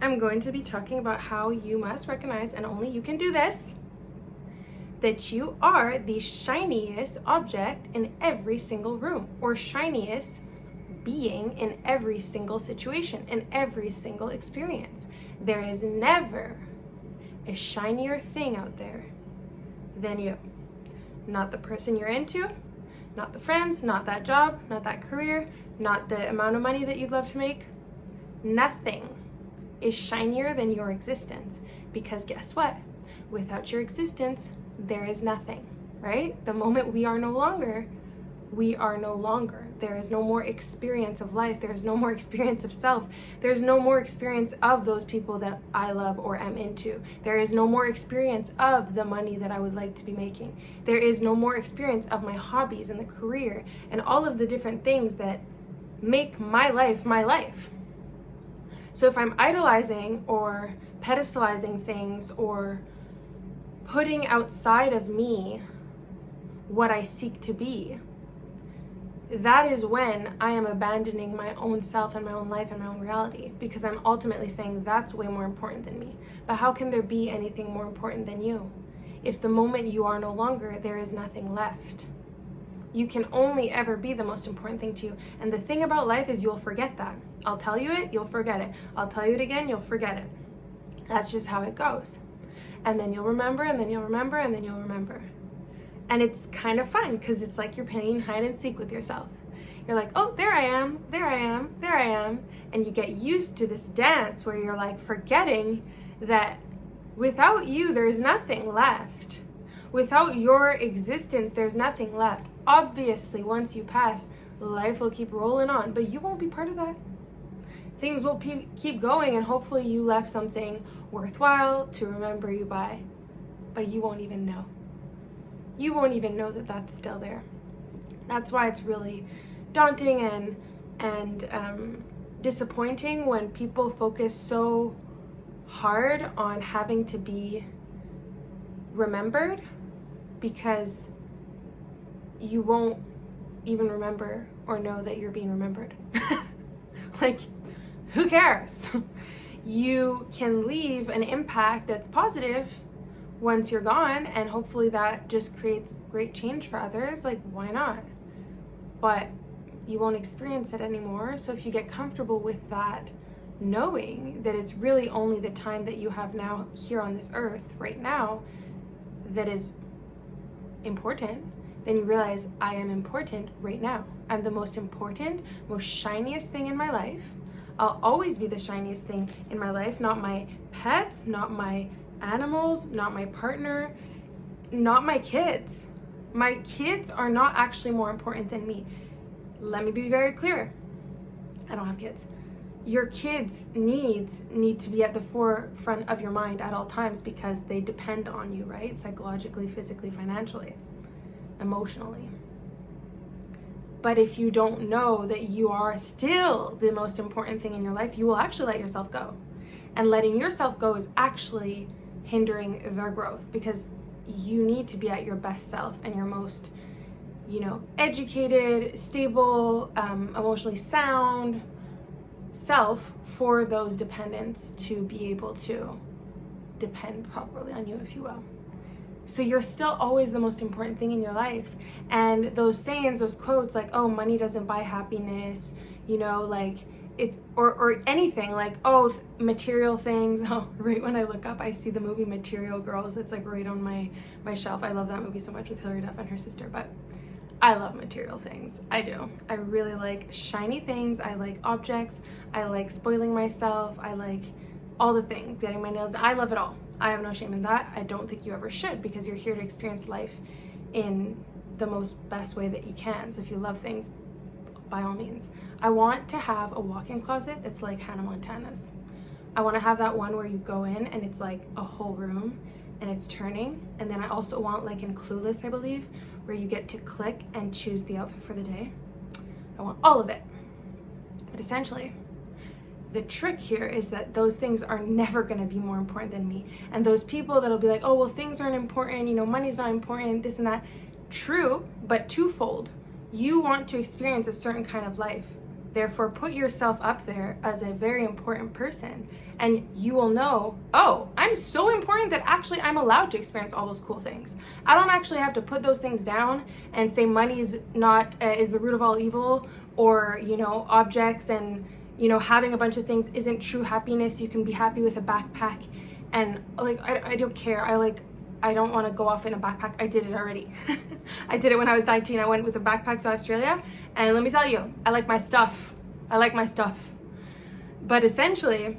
I'm going to be talking about how you must recognize, and only you can do this, that you are the shiniest object in every single room, or shiniest being in every single situation, in every single experience. There is never a shinier thing out there than you. Not the person you're into, not the friends, not that job, not that career, not the amount of money that you'd love to make. Nothing is shinier than your existence, because guess what? Without your existence, there is nothing, right? The moment we are no longer, we are no longer. There is no more experience of life. There is no more experience of self. There's no more experience of those people that I love or am into. There is no more experience of the money that I would like to be making. There is no more experience of my hobbies and the career and all of the different things that make my life my life. So if I'm idolizing or pedestalizing things or putting outside of me what I seek to be, that is when I am abandoning my own self and my own life and my own reality, because I'm ultimately saying that's way more important than me. But how can there be anything more important than you? If the moment you are no longer, there is nothing left. You can only ever be the most important thing to you. And the thing about life is you'll forget that. I'll tell you it, you'll forget it. I'll tell you it again, you'll forget it. That's just how it goes. And then you'll remember, and then you'll remember, and then you'll remember. And it's kind of fun, because it's like you're playing hide and seek with yourself. You're like, oh, there I am, there I am, there I am. And you get used to this dance where you're like forgetting that without you, there's nothing left. Without your existence, there's nothing left. Obviously, once you pass, life will keep rolling on, but you won't be part of that. Things will keep going, and hopefully you left something worthwhile to remember you by, but you won't even know. You won't even know that that's still there. That's why it's really daunting and disappointing when people focus so hard on having to be remembered, because you won't even remember or know that you're being remembered. Like, who cares? You can leave an impact that's positive once you're gone, and hopefully that just creates great change for others. Like, why not? But you won't experience it anymore. So if you get comfortable with that, knowing that it's really only the time that you have now here on this earth right now that is important, then you realize I am important right now. I'm the most important, most shiniest thing in my life. I'll always be the shiniest thing in my life, not my pets, not my animals, not my partner, not my kids. My kids are not actually more important than me. Let me be very clear. I don't have kids. Your kids' needs need to be at the forefront of your mind at all times, because they depend on you, right? Psychologically, physically, financially, emotionally. But if you don't know that you are still the most important thing in your life, you will actually let yourself go. And letting yourself go is actually hindering their growth, because you need to be at your best self and your most, educated, stable, emotionally sound self for those dependents to be able to depend properly on you, if you will. So you're still always the most important thing in your life. And those sayings, those quotes like, oh, money doesn't buy happiness, like it's, or anything like, oh, material things. Oh, right when I look up, I see the movie Material Girls. It's like right on my shelf. I love that movie so much, with Hilary Duff and her sister. But I love material things. I do. I really like shiny things. I like objects. I like spoiling myself. I like all the things, getting my nails done. I love it all. I have no shame in that. I don't think you ever should, because you're here to experience life in the most best way that you can. So if you love things, by all means. I want to have a walk-in closet that's like Hannah Montana's. I want to have that one where you go in and it's like a whole room and it's turning. And then I also want, like in Clueless, I believe, where you get to click and choose the outfit for the day. I want all of it. But essentially, the trick here is that those things are never going to be more important than me. And those people that'll be like, oh, well, things aren't important, money's not important, this and that. True, but twofold. You want to experience a certain kind of life. Therefore, put yourself up there as a very important person, and you will know, oh, I'm so important that actually I'm allowed to experience all those cool things. I don't actually have to put those things down and say money is not is the root of all evil, or objects and having a bunch of things isn't true happiness. You can be happy with a backpack, and like I don't care. I don't want to go off in a backpack. I did it already. I did it when I was 19. I went with a backpack to Australia, and let me tell you, I like my stuff. But essentially,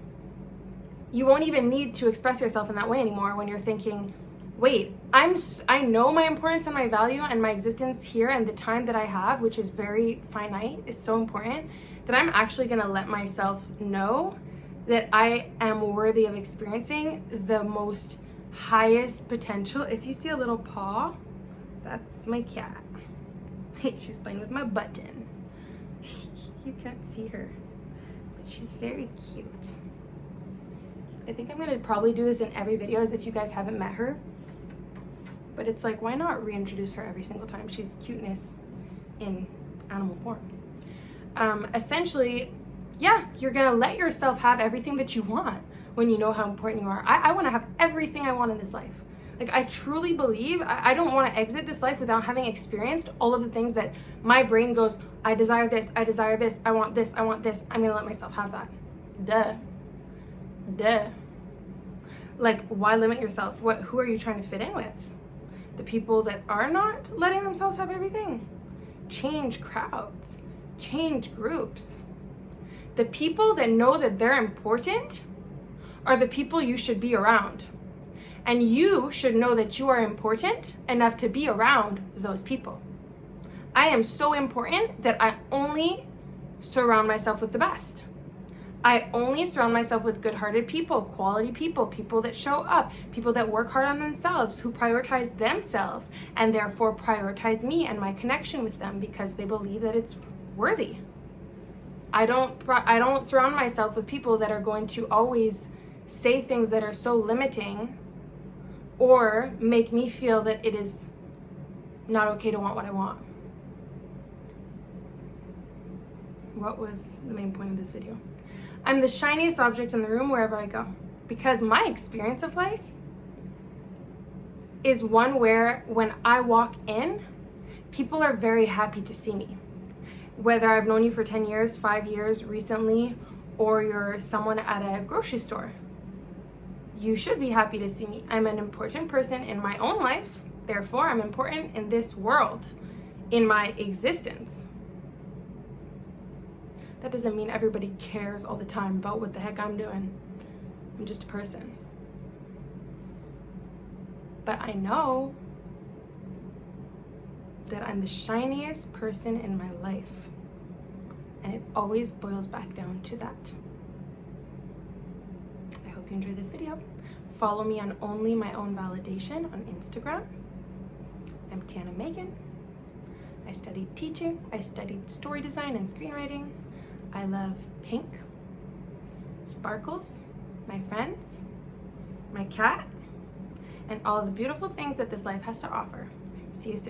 you won't even need to express yourself in that way anymore when you're thinking, wait, I know my importance and my value and my existence here and the time that I have, which is very finite, is so important, that I'm actually going to let myself know that I am worthy of experiencing the most highest potential. If you see a little paw, that's my cat. She's playing with my button. You can't see her, but she's very cute. I think I'm gonna probably do this in every video as if you guys haven't met her, but it's like, why not reintroduce her every single time? She's cuteness in animal form. Essentially, yeah, you're gonna let yourself have everything that you want when you know how important you are. I want to have everything I want in this life. Like, I truly believe I don't want to exit this life without having experienced all of the things that my brain goes, I desire this, I want this, I'm gonna let myself have that. Duh. Like, why limit yourself? Who are you trying to fit in with? The people that are not letting themselves have everything? Change crowds, change groups. The people that know that they're important are the people you should be around. And you should know that you are important enough to be around those people. I am so important that I only surround myself with the best. I only surround myself with good-hearted people, quality people, people that show up, people that work hard on themselves, who prioritize themselves, and therefore prioritize me and my connection with them because they believe that it's worthy. I don't surround myself with people that are going to always say things that are so limiting or make me feel that it is not okay to want what I want. What was the main point of this video? I'm the shiniest object in the room wherever I go, because my experience of life is one where when I walk in, people are very happy to see me. Whether I've known you for 10 years, 5 years, recently, or you're someone at a grocery store, you should be happy to see me. I'm an important person in my own life, therefore I'm important in this world, in my existence. That doesn't mean everybody cares all the time about what the heck I'm doing. I'm just a person. But I know that I'm the shiniest person in my life. And it always boils back down to that. I hope you enjoyed this video. Follow me on Only My Own Validation on Instagram. I'm Tiana Megan. I studied teaching. I studied story design and screenwriting. I love pink, sparkles, my friends, my cat, and all the beautiful things that this life has to offer. See you soon.